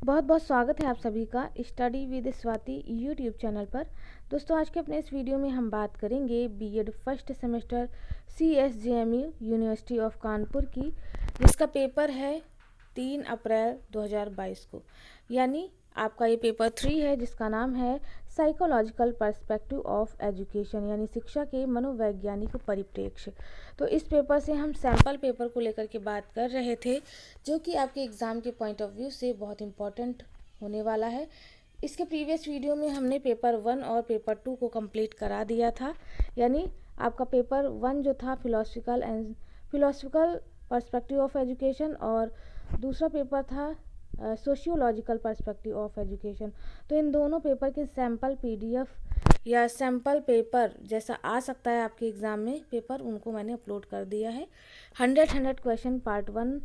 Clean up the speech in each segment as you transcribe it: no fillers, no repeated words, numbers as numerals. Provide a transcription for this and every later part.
बहुत बहुत स्वागत है आप सभी का study with Swati YouTube channel पर। दोस्तों, आज के अपने इस वीडियो में हम बात करेंगे BEd first semester CSJMU university of Kanpur की, जिसका पेपर है 3 अप्रैल 2022 को, यानी आपका ये पेपर 3 है, जिसका नाम है साइकोलॉजिकल पर्सपेक्टिव ऑफ एजुकेशन, यानी शिक्षा के मनोवैज्ञानिक परिप्रेक्ष्य। तो इस पेपर से हम सैम्पल पेपर को लेकर के बात कर रहे थे, जो कि आपके एग्ज़ाम के पॉइंट ऑफ व्यू से बहुत इम्पॉर्टेंट होने वाला है। इसके प्रीवियस वीडियो में हमने पेपर 1 और पेपर 2 को कंप्लीट करा दिया था, यानी आपका पेपर 1 जो था फिलोसफिकल पर्सपेक्टिव ऑफ एजुकेशन और दूसरा पेपर था सोशियोलॉजिकल पर्सपेक्टिव ऑफ एजुकेशन। तो इन दोनों पेपर के सैम्पल PDF या सैम्पल पेपर जैसा आ सकता है आपके एग्ज़ाम में पेपर, उनको मैंने अपलोड कर दिया है। 100 क्वेश्चन पार्ट 1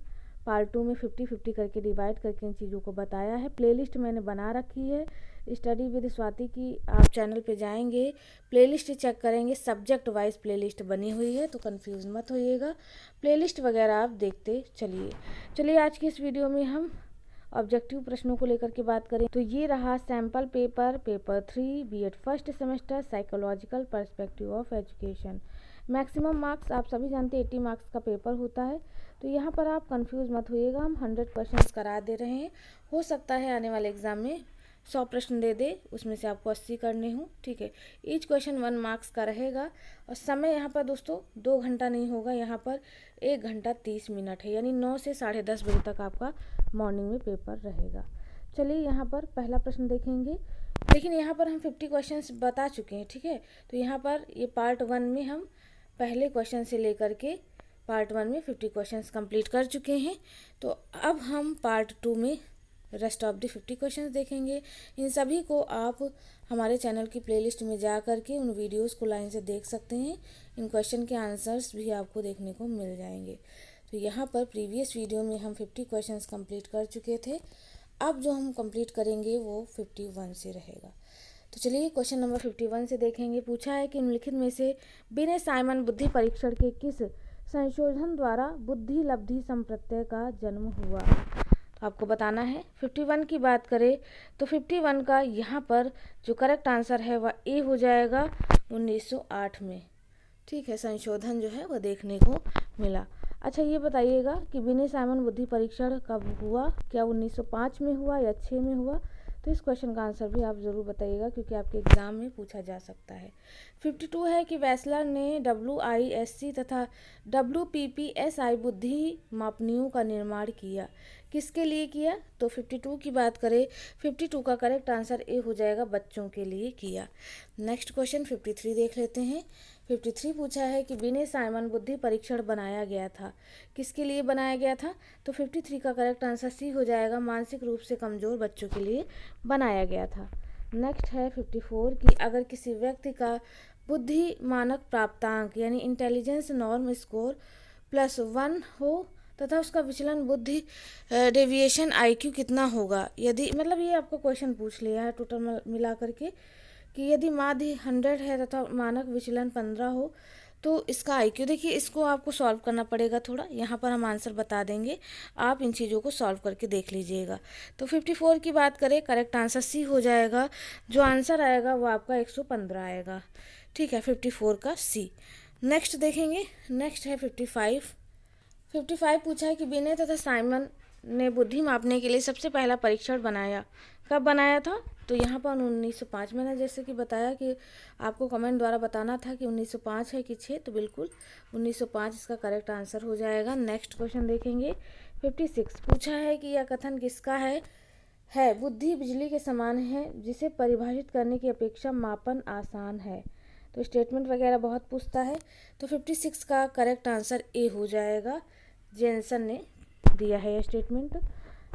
पार्ट 2 में 50-50 करके डिवाइड करके इन चीज़ों को बताया है। प्लेलिस्ट मैंने बना रखी है स्टडी विद स्वाति की। आप चैनल पे जाएंगे, प्लेलिस्ट चेक करेंगे, सब्जेक्ट वाइज प्लेलिस्ट बनी हुई है, तो कंफ्यूज मत होइएगा। प्लेलिस्ट वगैरह आप देखते चलिए आज की इस वीडियो में हम ऑब्जेक्टिव प्रश्नों को लेकर के बात करें तो ये रहा sample paper 3 BEd first semester psychological perspective of education. Maximum marks आप सभी जानते हैं 80 मार्क्स का पेपर होता है, तो यहाँ पर आप कंफ्यूज मत होइएगा। हम 100 क्वेश्चंस करा दे रहे हैं। हो सकता है आने वाले एग्जाम में 100 प्रश्न दे दे, उसमें से आपको 80 करने हों, ठीक है। ईच क्वेश्चन 1 मार्क्स का रहेगा और समय यहाँ पर दोस्तों 2 घंटा नहीं होगा, यहाँ पर 1 घंटा 30 मिनट है, यानी 9 से 10:30 बजे तक आपका मॉर्निंग में पेपर रहेगा। चलिए यहाँ पर पहला प्रश्न देखेंगे, लेकिन यहाँ पर हम 50 क्वेश्चंस बता चुके हैं, ठीक है। तो यहाँ पर ये पार्ट 1 में हम पहले क्वेश्चन से लेकर के पार्ट 1 में 50 क्वेश्चंस कंप्लीट कर चुके हैं। तो अब हम पार्ट 2 में रेस्ट ऑफ द 50 क्वेश्चंस देखेंगे। इन सभी को आप हमारे चैनल की प्लेलिस्ट में जा करके उन वीडियोस को लाइन से देख सकते हैं। इन क्वेश्चन के आंसर्स भी आपको देखने को मिल जाएंगे। तो यहाँ पर प्रीवियस वीडियो में हम 50 क्वेश्चंस कंप्लीट कर चुके थे। अब जो हम कंप्लीट करेंगे वो 51 से रहेगा। तो चलिए क्वेश्चन नंबर 51 से देखेंगे। पूछा है कि निम्नलिखित में से बिने साइमन बुद्धि परीक्षण के किस संशोधन द्वारा बुद्धि लब्धि संप्रत्यय का जन्म हुआ। तो आपको बताना है। 51 की बात करें तो 51 का यहाँ पर जो करेक्ट आंसर है वह ए हो जाएगा 1908 में, ठीक है। संशोधन जो है वह देखने को मिला। अच्छा, ये बताइएगा कि बिने साइमन बुद्धि परीक्षण कब हुआ, क्या 1905 में हुआ या 6 में हुआ। तो इस क्वेश्चन का आंसर भी आप ज़रूर बताइएगा, क्योंकि आपके एग्ज़ाम में पूछा जा सकता है। 52 है कि वेस्लर ने WISC तथा WPPSI बुद्धि मापनियों का निर्माण किया, किसके लिए किया। तो 52 की बात करें, 52 का करेक्ट आंसर ए हो जाएगा, बच्चों के लिए किया। नेक्स्ट क्वेश्चन 53 देख लेते हैं। 53 पूछा है कि बिने साइमन बुद्धि परीक्षण बनाया गया था, किसके लिए बनाया गया था। तो 53 का करेक्ट आंसर सी हो जाएगा, मानसिक रूप से कमज़ोर बच्चों के लिए बनाया गया था। नेक्स्ट है 54 कि अगर किसी व्यक्ति का बुद्धि मानक प्राप्तांक यानी इंटेलिजेंस नॉर्म स्कोर +1 हो तथा उसका विचलन बुद्धि डेविएशन IQ कितना होगा। यदि मतलब ये आपको क्वेश्चन पूछ लिया है टोटल मिला करके कि यदि माध्य 100 है तथा मानक विचलन 15 हो तो इसका IQ, देखिए इसको आपको सॉल्व करना पड़ेगा थोड़ा। यहाँ पर हम आंसर बता देंगे, आप इन चीज़ों को सॉल्व करके देख लीजिएगा। तो 54 की बात करें, करेक्ट आंसर सी हो जाएगा। जो आंसर आएगा वो आपका 115 आएगा, ठीक है, 54 का सी। नेक्स्ट देखेंगे। नेक्स्ट है 55 पूछा है कि बिने तथा साइमन ने बुद्धि मापने के लिए सबसे पहला परीक्षण बनाया, कब बनाया था। तो यहाँ पर 1905 मैंने जैसे कि बताया कि आपको कमेंट द्वारा बताना था कि 1905 है कि 6, तो बिल्कुल 1905 इसका करेक्ट आंसर हो जाएगा। नेक्स्ट क्वेश्चन देखेंगे। 56 पूछा है कि यह कथन किसका है बुद्धि बिजली के समान है, जिसे परिभाषित करने की अपेक्षा मापन आसान है। तो स्टेटमेंट वगैरह बहुत पूछता है। तो 56 का करेक्ट आंसर ए हो जाएगा, जेनसन ने दिया है यह स्टेटमेंट।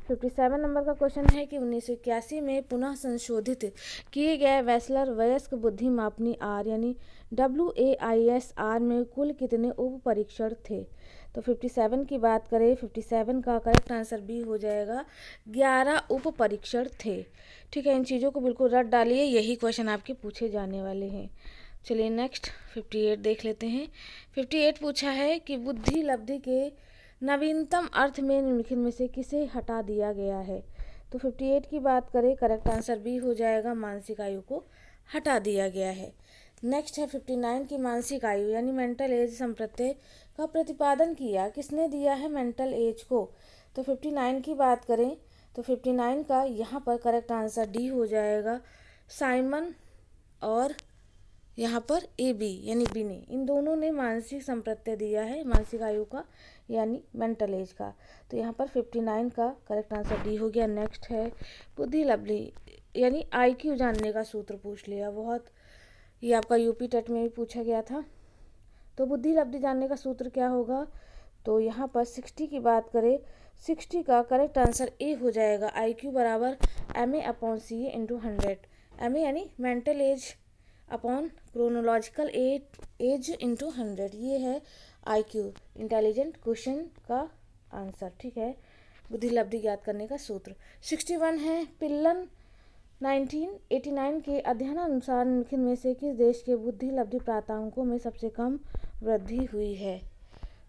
57 नंबर का क्वेश्चन है कि 1981 में पुनः संशोधित किए गए वेस्लर वयस्क बुद्धि मापनी R यानी WAIS-R में कुल कितने उप परीक्षण थे। तो 57 की बात करें, 57 का करेक्ट आंसर बी हो जाएगा, 11 उप परीक्षण थे, ठीक है। इन चीज़ों को बिल्कुल रट डालिए, यही क्वेश्चन आपके पूछे जाने वाले हैं। चलिए नेक्स्ट 58 देख लेते हैं। 58 पूछा है कि बुद्धि लब्धि के नवीनतम अर्थ में निम्नलिखित में से किसे हटा दिया गया है। तो 58 की बात करें, करेक्ट आंसर बी हो जाएगा, मानसिक आयु को हटा दिया गया है। नेक्स्ट है 59 की मानसिक आयु यानी मेंटल एज संप्रत्यय का प्रतिपादन किया किसने दिया है मेंटल एज को। तो 59 की बात करें तो 59 का यहाँ पर करेक्ट आंसर डी हो जाएगा, साइमन और यहाँ पर ए बी यानी बी ने, इन दोनों ने मानसिक संप्रत्यय दिया है मानसिक आयु का यानी मेंटल एज का। तो यहाँ पर 59 का करेक्ट आंसर डी हो गया। नेक्स्ट है बुद्धि लब्धि यानी IQ जानने का सूत्र पूछ लिया, बहुत ये आपका यूपी टेट में भी पूछा गया था। तो बुद्धि लब्धि जानने का सूत्र क्या होगा, तो यहाँ पर 60 की बात करें, 60 का करेक्ट आंसर ए हो जाएगा, IQ बराबर MA/CA × 100। MA यानी mental as upon chronological age into 100, ये है IQ इंटेलिजेंट क्वेश्चन का आंसर। ठीक है, बुद्धि लब्धि ज्ञात करने का सूत्र। 61 है पिल्लन 1989 के अध्ययनानुसार निम्नलिखित में से किस देश के बुद्धि लब्धि प्राप्तांकों में सबसे कम वृद्धि हुई है।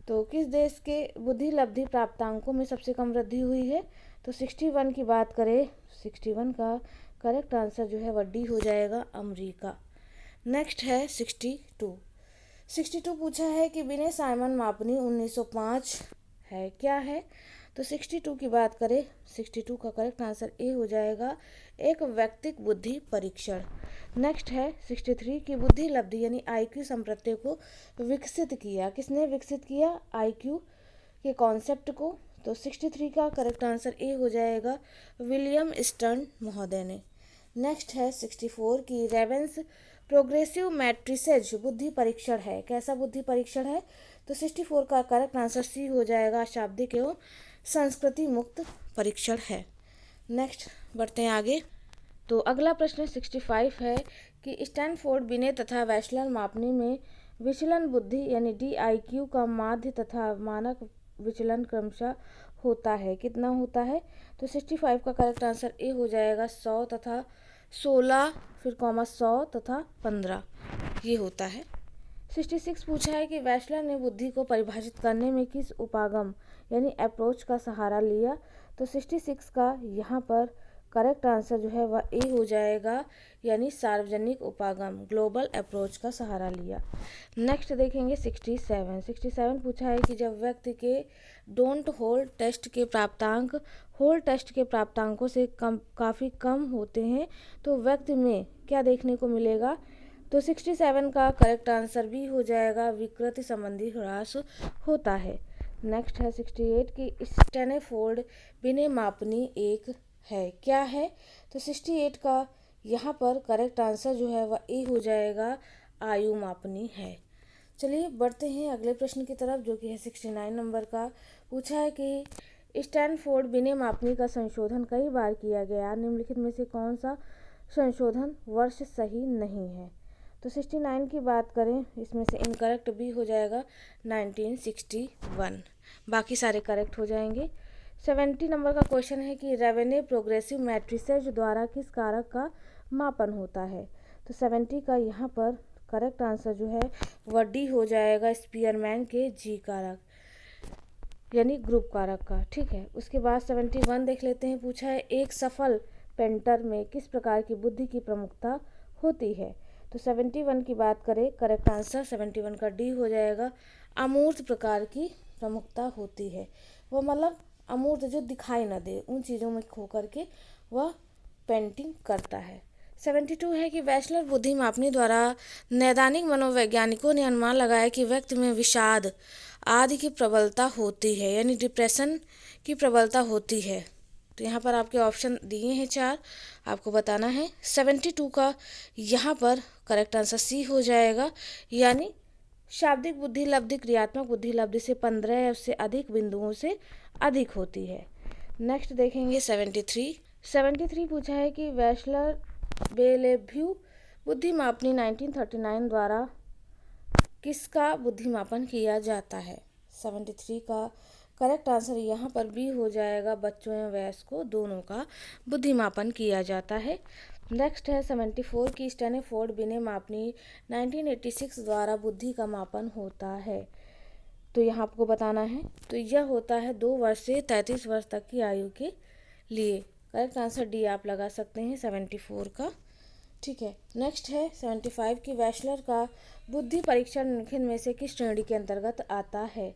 तो किस देश के बुद्धि लब्धि प्राप्तांकों में सबसे कम वृद्धि हुई है, तो 61 की बात करें, 61 का करेक्ट आंसर जो है वह डी हो जाएगा, अमेरिका। नेक्स्ट है 62 पूछा है कि विनय साइमन मापनी 1905 है, क्या है। तो 62 की बात करें, 62 का करेक्ट आंसर ए हो जाएगा, एक व्यक्तिक बुद्धि परीक्षण। नेक्स्ट है 63 की बुद्धि लब्धि यानी IQ संप्रत्यय को विकसित किया किसने विकसित किया, IQ के कॉन्सेप्ट को। तो 63 का करेक्ट आंसर ए हो जाएगा, विलियम स्टर्न महोदय ने। नेक्स्ट है 64 की रेवेंस प्रोग्रेसिव मैट्रिसेज बुद्धि परीक्षण है, कैसा बुद्धि परीक्षण है। तो 64 का करेक्ट आंसर सी हो जाएगा, शाब्दिक एवं संस्कृति मुक्त परीक्षण है। नेक्स्ट बढ़ते हैं आगे। तो अगला प्रश्न 65 है कि स्टैनफोर्ड विनय तथा वैश्लर मापनी में विचलन बुद्धि यानी DIQ का माध्य तथा मानक विचलन क्रमशः होता है, कितना होता है। तो 65 का करेक्ट आंसर ए हो जाएगा, 100 तथा 16 फिर कॉमा 100 तथा 15 ये होता है। 66 पूछा है कि वैश्लर ने बुद्धि को परिभाषित करने में किस उपागम यानी अप्रोच का सहारा लिया। तो 66 का यहाँ पर करेक्ट आंसर जो है वह ए हो जाएगा, यानी सार्वजनिक उपागम ग्लोबल अप्रोच का सहारा लिया। नेक्स्ट देखेंगे 67 पूछा है कि जब व्यक्ति के डोंट होल्ड टेस्ट के प्राप्तांक होल्ड टेस्ट के प्राप्तांकों से काफ़ी कम होते हैं तो व्यक्ति में क्या देखने को मिलेगा। तो 67 का करेक्ट आंसर भी हो जाएगा, विकृति संबंधी ह्रास होता है। नेक्स्ट है 68 की स्टेनफोर्ड विनय मापनी एक है, क्या है। तो 68 का यहाँ पर करेक्ट आंसर जो है वह ए हो जाएगा, आयु मापनी है। चलिए बढ़ते हैं अगले प्रश्न की तरफ, जो कि है 69 नंबर का। पूछा है कि स्टैनफोर्ड विनय मापनी का संशोधन कई बार किया गया, निम्नलिखित में से कौन सा संशोधन वर्ष सही नहीं है। तो 69 की बात करें, इसमें से इनकरेक्ट भी हो जाएगा 1961, बाकी सारे करेक्ट हो जाएंगे। 70 नंबर का क्वेश्चन है कि रेवेन्यू प्रोग्रेसिव मैट्रिसेज द्वारा किस कारक का मापन होता है। तो 70 का यहाँ पर करेक्ट आंसर जो है वह डी हो जाएगा, स्पीयरमैन के जी कारक यानी ग्रुप कारक का। ठीक है, उसके बाद 71 देख लेते हैं। पूछा है एक सफल पेंटर में किस प्रकार की बुद्धि की प्रमुखता होती है। तो 71 की बात करें, करेक्ट आंसर 71 का डी हो जाएगा, अमूर्त प्रकार की प्रमुखता होती है। वह मतलब अमूर्त जो दिखाई न दे, उन चीज़ों में खो करके वह पेंटिंग करता है। 72 है कि वैश्लर बुद्धि मापनी द्वारा नैदानिक मनोवैज्ञानिकों ने अनुमान लगाया कि व्यक्ति में विषाद आदि की प्रबलता होती है, यानी डिप्रेशन की प्रबलता होती है। तो यहाँ पर आपके ऑप्शन दिए हैं 4, आपको बताना है। 72 का यहाँ पर करेक्ट आंसर सी हो जाएगा, यानी शाब्दिक बुद्धि लब्धि क्रियात्मक बुद्धि लब्धि से 15 या उससे अधिक बिंदुओं से अधिक होती है। नेक्स्ट देखेंगे 73 पूछा है कि वैश्लर बेलेव्यू बुद्धि मापनी 1939 द्वारा किसका बुद्धि मापन किया जाता है। 73 का करेक्ट आंसर यहाँ पर बी हो जाएगा, बच्चों या वयस्कों दोनों का बुद्धि मापन किया जाता है। नेक्स्ट है 74 की स्टैनफोर्ड विनय मापनी 1986 द्वारा बुद्धि का मापन होता है। तो यहाँ आपको बताना है, तो यह होता है 2 वर्ष से 33 वर्ष तक की आयु के लिए करेक्ट आंसर डी आप लगा सकते हैं 74 का। ठीक है, नेक्स्ट है 75 की बैचलर का बुद्धि परीक्षण निम्नलिखित में से किस श्रेणी के अंतर्गत आता है।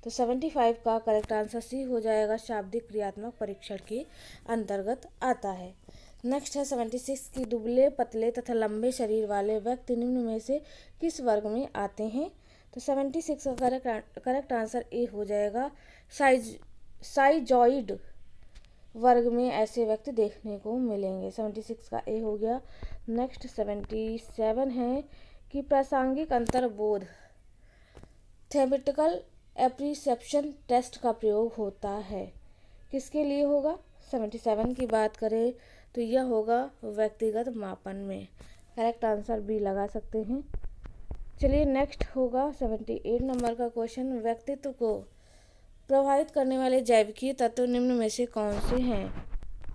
तो 75 का करेक्ट आंसर सी हो जाएगा, शाब्दिक क्रियात्मक परीक्षण के अंतर्गत आता है। नेक्स्ट है 76 की दुबले पतले तथा लंबे शरीर वाले व्यक्ति निम्न में से किस वर्ग में आते हैं। तो 76 का करेक्ट आंसर ए हो जाएगा, साइजॉइड वर्ग में ऐसे व्यक्ति देखने को मिलेंगे। 76 का ए हो गया। नेक्स्ट 77 है कि प्रासंगिक अंतर्बोध थेमेटिकल एप्रीसेप्शन टेस्ट का प्रयोग होता है, किसके लिए होगा। 77 की बात करें तो यह होगा व्यक्तिगत मापन में। करेक्ट आंसर बी लगा सकते हैं। चलिए नेक्स्ट होगा 78 नंबर का क्वेश्चन, व्यक्तित्व को प्रभावित करने वाले जैविकीय तत्व निम्न में से कौन से हैं।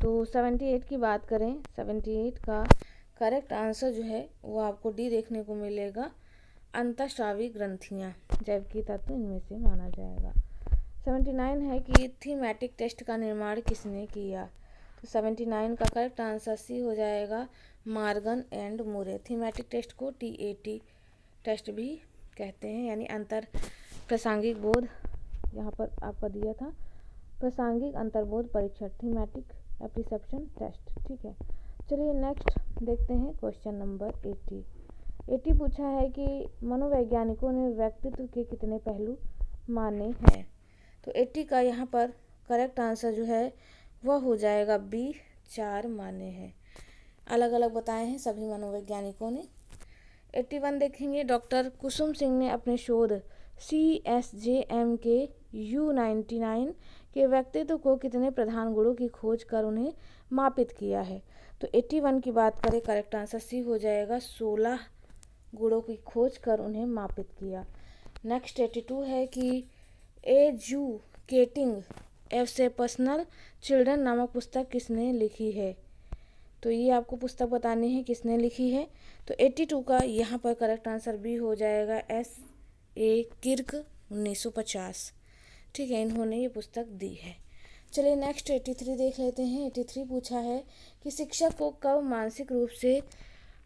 तो 78 की बात करें, 78 का करेक्ट आंसर जो है वो आपको डी देखने को मिलेगा, अंतःस्रावी ग्रंथियाँ जैविकीय तत्व इनमें से माना जाएगा। 79 है कि थीमेटिक टेस्ट का निर्माण किसने किया। तो 79 का करेक्ट आंसर सी हो जाएगा, मार्गन एंड मुरे। थीमेटिक टेस्ट को TAT टेस्ट भी कहते हैं, यानी अंतर प्रासंगिक बोध, यहाँ पर आपका दिया था प्रासंगिक अंतर्बोध परीक्षण, थीमेटिक एप्रीसेप्शन टेस्ट। ठीक है, चलिए नेक्स्ट देखते हैं क्वेश्चन नंबर 80 पूछा है कि मनोवैज्ञानिकों ने व्यक्तित्व के कितने पहलू माने हैं। तो 80 का यहाँ पर करेक्ट आंसर जो है वह हो जाएगा बी, 4 माने हैं। अलग अलग बताए हैं सभी मनोवैज्ञानिकों ने। 81 देखेंगे, डॉक्टर कुसुम सिंह ने अपने शोध CSJM के U99 के व्यक्तित्व को कितने प्रधान गुणों की खोज कर उन्हें मापित किया है। तो 81 की बात करें, करेक्ट आंसर सी हो जाएगा, 16 गुणों की खोज कर उन्हें मापित किया। नेक्स्ट 82 है कि एजुकेटिंग एक्सेप्शनल चिल्ड्रन नामक पुस्तक किसने लिखी है। तो ये आपको पुस्तक बतानी है किसने लिखी है। तो 82 का यहाँ पर करेक्ट आंसर बी हो जाएगा, S.A. किर्क 1950। ठीक है, इन्होंने ये पुस्तक दी है। चलिए नेक्स्ट 83 देख लेते हैं। 83 पूछा है कि शिक्षक को कब मानसिक रूप से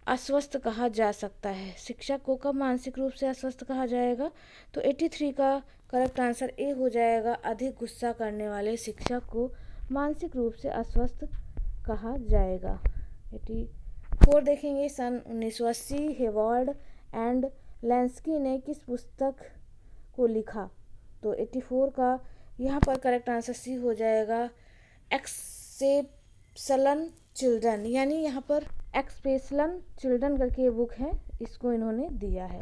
अस्वस्थ कहा जा सकता है। शिक्षक को कब मानसिक रूप से अस्वस्थ कहा जाएगा। तो 83 का करेक्ट आंसर ए हो जाएगा, अधिक गुस्सा करने वाले शिक्षक को मानसिक रूप से अस्वस्थ कहा जाएगा। 84 देखेंगे, सन 1980 हेवार्ड एंड लेंस्की ने किस पुस्तक को लिखा। तो 84 का यहाँ पर करेक्ट आंसर सी हो जाएगा, एक्सेप्शनल चिल्ड्रन, यानी यहाँ पर एक्सेप्शनल चिल्ड्रन करके ये बुक है, इसको इन्होंने दिया है।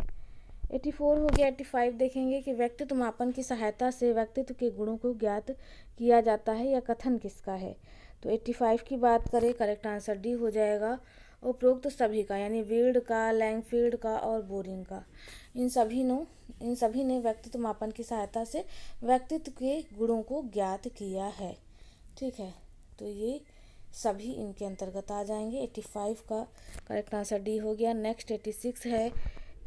84 हो गया। 85 देखेंगे कि व्यक्तित्व मापन की सहायता से व्यक्तित्व के गुणों को ज्ञात किया जाता है, या कथन किसका है। तो 85 की बात करें, करेक्ट आंसर डी हो जाएगा, उपरोक्त सभी का, यानी वील्ड का, लैंगफील्ड का और बोरिंग का। इन सभी ने व्यक्तित्व मापन की सहायता से व्यक्तित्व के गुणों को ज्ञात किया है। ठीक है, तो ये सभी इनके अंतर्गत आ जाएंगे। 85 का करेक्ट आंसर डी हो गया। नेक्स्ट 86 है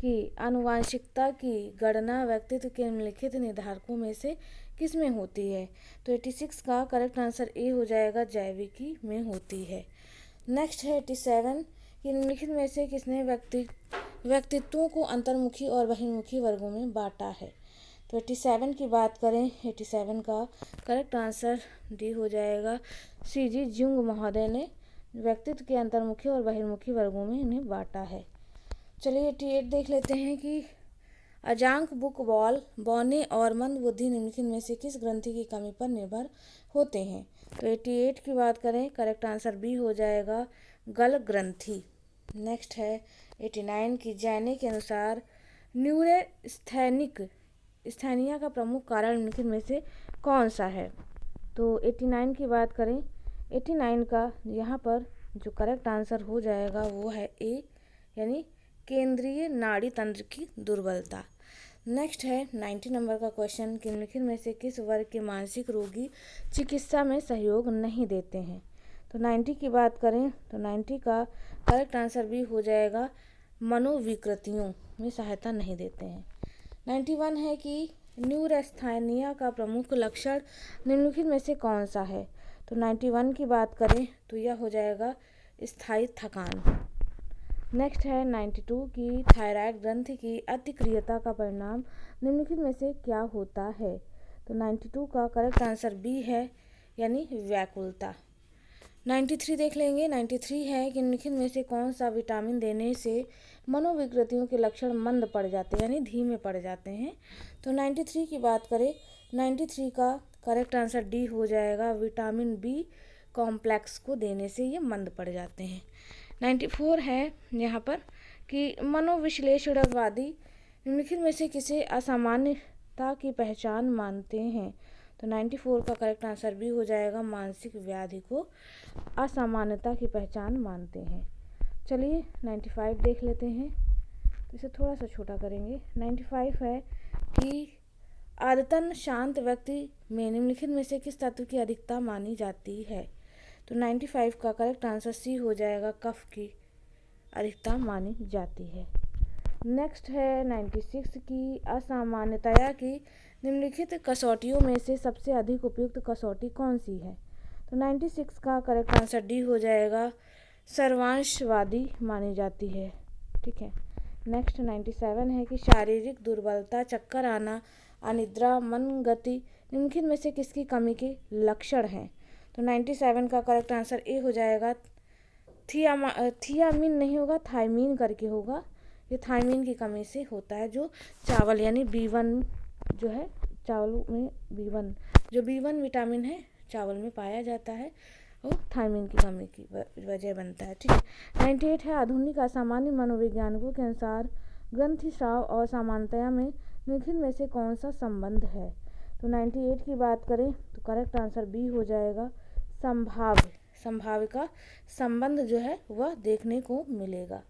कि आनुवांशिकता की गणना व्यक्तित्व के निम्नलिखित निर्धारकों में से किस में होती है। तो 86 का करेक्ट आंसर ए हो जाएगा, जैविकी में होती है। नेक्स्ट है 87 कि निम्नलिखित में से किसने व्यक्तित्वों को अंतर्मुखी और बहिर्मुखी वर्गों में बांटा है। तो 87 की बात करें, 87 का करेक्ट आंसर डी हो जाएगा, CG जुंग महोदय ने व्यक्तित्व के अंतर्मुखी और बहिर्मुखी वर्गों में इन्हें बांटा है। चलिए 88 देख लेते हैं कि अजांक बुक बॉल बौने और मंदबुद्धि निम्नलिखित में से किस ग्रंथि की कमी पर निर्भर होते हैं। तो 88 की बात करें, करेक्ट आंसर बी हो जाएगा, गल ग्रंथि। नेक्स्ट है 89 की जैने के अनुसार न्यूरेस्थेनिया का प्रमुख कारण निम्नलिखित में से कौन सा है। तो 89 की बात करें, 89 का यहाँ पर जो करेक्ट आंसर हो जाएगा वो है ए, यानी केंद्रीय नाड़ी तंत्र की दुर्बलता। नेक्स्ट है 90 नंबर का क्वेश्चन कि निम्नलिखित में से किस वर्ग के मानसिक रोगी चिकित्सा में सहयोग नहीं देते हैं। तो 90 की बात करें तो 90 का करेक्ट आंसर भी हो जाएगा, मनोविकृतियों में सहायता नहीं देते हैं। 91 है कि न्यूरेस्थेनिया का प्रमुख लक्षण निम्नलिखित में से कौन सा है। तो 91 की बात करें तो यह हो जाएगा स्थायी थकान। नेक्स्ट है 92 की थायराइड ग्रंथि की अतिक्रियता का परिणाम निम्नलिखित में से क्या होता है। तो 92 का करेक्ट आंसर बी है, यानी व्याकुलता। 93 देख लेंगे। 93 है कि निम्नलिखित में से कौन सा विटामिन देने से मनोविकृतियों के लक्षण मंद पड़ जाते हैं, यानी धीमे पड़ जाते हैं। तो 93 की बात करें, 93 का करेक्ट आंसर डी हो जाएगा, विटामिन बी कॉम्प्लेक्स को देने से ये मंद पड़ जाते हैं। 94 है यहाँ पर कि मनोविश्लेषणवादी निम्नलिखित में से किसे असामान्यता की पहचान मानते हैं। तो 94 का करेक्ट आंसर भी हो जाएगा, मानसिक व्याधि को असामान्यता की पहचान मानते हैं। चलिए 95 देख लेते हैं, तो इसे थोड़ा सा छोटा करेंगे। 95 है कि आदतन शांत व्यक्ति में निम्नलिखित में से किस तत्व की अधिकता मानी जाती है। तो 95 का करेक्ट आंसर सी हो जाएगा, कफ की अधिकता मानी जाती है। नेक्स्ट है 96 की असामान्यता की निम्नलिखित कसौटियों में से सबसे अधिक उपयुक्त कसौटी कौन सी है। तो 96 का करेक्ट आंसर डी हो जाएगा, सर्वांशवादी मानी जाती है। ठीक है। नेक्स्ट 97 है कि शारीरिक दुर्बलता, चक्कर आना, अनिद्रा, मन गति निम्नलिखित में से किसकी कमी के लक्षण हैं। तो 97 का करेक्ट आंसर ए हो जाएगा, थियामीन नहीं होगा, थायमीन करके होगा। ये थायमीन की कमी से होता है, जो चावल यानी B1 जो है, चावल में B1 जो B1 विटामिन है चावल में पाया जाता है, वो थायमीन की कमी की वजह बनता है। ठीक है। 98 है आधुनिक असामान्य मनोवैज्ञानिकों के अनुसार ग्रंथि स्राव और सामान्यता में निम्नलिखित में से कौन सा संबंध है। तो 98 की बात करें तो करेक्ट आंसर बी हो जाएगा, संभाव्य का संबंध जो है वह देखने को मिलेगा।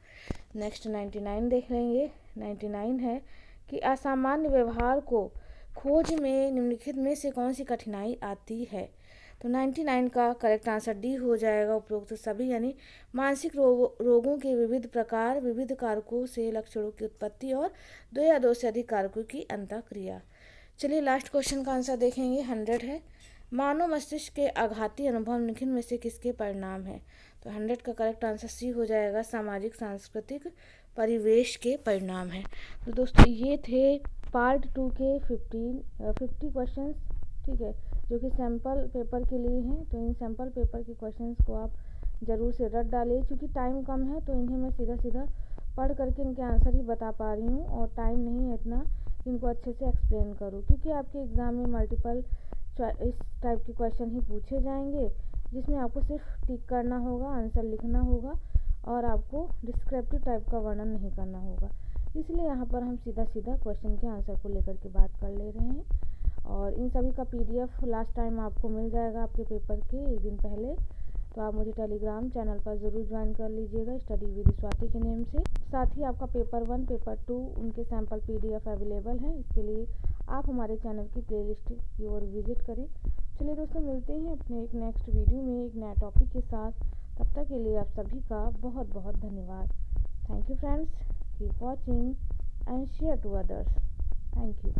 नेक्स्ट 99 देख लेंगे। 99 है कि असामान्य व्यवहार को खोज में निम्नलिखित में से कौन सी कठिनाई आती है। तो 99 का करेक्ट आंसर डी हो जाएगा, उपरोक्त सभी, यानी मानसिक रोगों के विविध प्रकार, विविध कारकों से लक्षणों की उत्पत्ति और 2 या 2 से अधिक कारकों की अंतःक्रिया। चलिए लास्ट क्वेश्चन का आंसर देखेंगे। 100 है मानव मस्तिष्क के आघाती अनुभव निम्नलिखित में से किसके परिणाम है। तो 100 का करेक्ट आंसर सी हो जाएगा, सामाजिक सांस्कृतिक परिवेश के परिणाम है। तो दोस्तों ये थे पार्ट 2 के 50 क्वेश्चंस, ठीक है, जो कि सैम्पल पेपर के लिए हैं। तो इन सैम्पल पेपर के क्वेश्चंस को आप ज़रूर से रट डालिए। क्योंकि टाइम कम है तो इन्हें मैं सीधा पढ़ करके इनके आंसर ही बता पा रही हूँ, और टाइम नहीं है इतना इनको अच्छे से एक्सप्लेन करूँ। क्योंकि आपके एग्ज़ाम में मल्टीपल इस टाइप के क्वेश्चन ही पूछे जाएंगे, जिसमें आपको सिर्फ टिक करना होगा, आंसर लिखना होगा, और आपको डिस्क्रिप्टिव टाइप का वर्णन नहीं करना होगा। इसलिए यहाँ पर हम सीधा क्वेश्चन के आंसर को लेकर के बात कर ले रहे हैं। और इन सभी का PDF लास्ट टाइम आपको मिल जाएगा आपके पेपर के एक दिन पहले। तो आप मुझे टेलीग्राम चैनल पर ज़रूर ज्वाइन कर लीजिएगा, स्टडी विद स्वाति के नेम से। साथ ही आपका पेपर 1, पेपर 2 उनके सैम्पल PDF अवेलेबल हैं। इसके लिए आप हमारे चैनल की प्लेलिस्ट की ओर विजिट करें। चलिए दोस्तों, मिलते हैं अपने एक नेक्स्ट वीडियो में एक नया टॉपिक के साथ। तब तक के लिए आप सभी का बहुत बहुत धन्यवाद। Thank you friends, keep watching and share to others. Thank you.